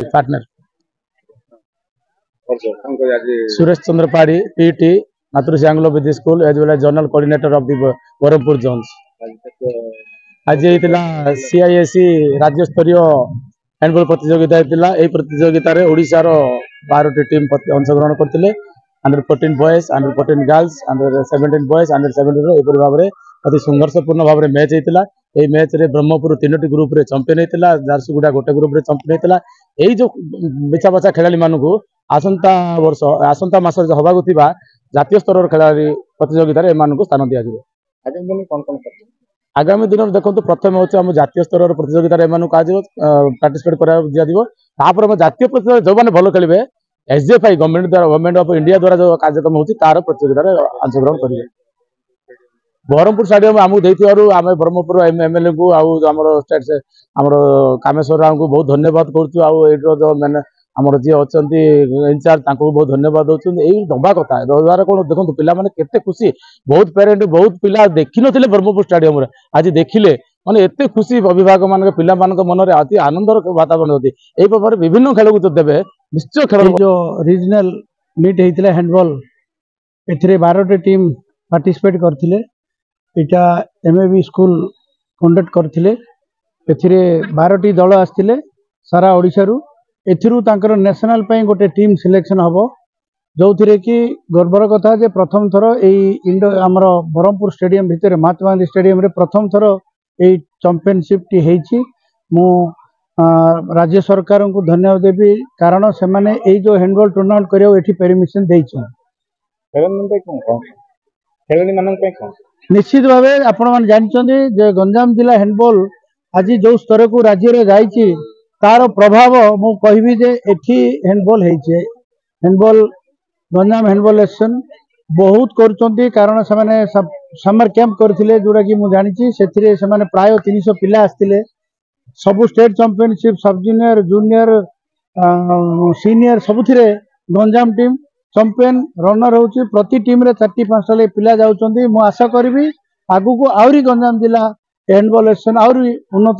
Partner आज Suresh Chandra Padi PT Matrushri Anglo Vidya school as well as general coordinator of the Berhampur zones. आज होता CISC राज्य स्तरीय हैंडबॉल प्रतियोगिता होता। यही प्रतियोगिता ओडिशार 12टी टीम अंशग्रहण करते। Under 14 boys, under 14 girls, under 17 boys, under 17 एपरी भाव में अति संघर्षपूर्ण भाव में मैच होता। यही मैच रे ब्रह्मपुर 3टी ग्रुप रे चैंपियन होता। झारसुगुड़ा गोटे ग्रुप रे चैंपियन होता। यही जो बिछा बछा खेलाड़ी मानक आसंता वर्ष आसंता मास हवाक जातीय स्तर खेलाड़ी प्रतियोगिता स्थान दिया। आगामी दिन में देखो प्रथम हूँ जातीय स्तर प्रतियोगिता पार्टिसिपेट करा दिया। जातीय प्रतियोगिता जो मैंने भल खेलेंगे एसडीएफआई गवर्नमेंट ऑफ इंडिया द्वारा जो कार्यक्रम होती तार प्रतियोगिता अंशग्रहण करेंगे। बरहमपुर स्टेडियम आमको देथिबारु आमे ब्रह्मपुर एमएलए को आमर स्टेट आमर कामेश्वर राव को बहुत धन्यवाद करूँ। आईटर जो मैंने आमर जी अच्छा इनचार्ज बहुत धन्यवाद दूसरी यही दबा कथा द्वारा कौन देखो पिला माने केते खुशी। बहुत पेरेंट बहुत पिला देखी नथिले ब्रह्मपुर स्टेडियम आज देखिले माने एते खुशी अभिभावक मान पिला मन में अति आनंदर वातावरण होती। यही प्रकार विभिन्न खेल को देवे निश्चय खेल जो रीजनल मीट होता हैंडबॉल ए 12टी टीम पार्टिसिपेट करथिले। इटा एमएबी स्कूल कंडक्ट करथिले। एथिरे 12टी दल आस्थिले सारा ओडिशा रु। एथिरु तांकर नेशनल पई गोटे टीम सिलेक्शन हबो जो थिरे कि गर्वर कथा जे प्रथम थर एई इंडो हमर बरहमपुर स्टेडियम भितर महात्मा गांधी स्टेडियम रे प्रथम थर एई चैंपियनशिप टी हेछि। मु राज्य सरकार को धन्यवाद देवी कारण से माने एई जो हैंडबॉल टूर्नामेंट करियो एठी परमिशन देइछन। निश्चित भाव आपण मान जानछन्ती जे गंजाम जिला हैंडबॉल आज जो स्तर को राज्य रे जाइछि तार प्रभाव मु कहबी जे एठी हैंडबॉल हेछि। हैंडबॉल गंजाम हैंडबॉल एसोसिएशन बहुत करछन्ती कारण से माने समर कैंप करथिले जोडा कि मु जानिछि। सेथिरे से माने प्राय 300 पिला आस्थिले। सब state championship sub junior junior senior सबुथिरे गंजाम टीम चैंपियन रनर होची। प्रति टीम रे 4-5 पिला जाउछन्ती। मु आशा करबी आगु को आउरी गंजाम जिला हैंडबॉल एसोसिएशन आउरी उन्नत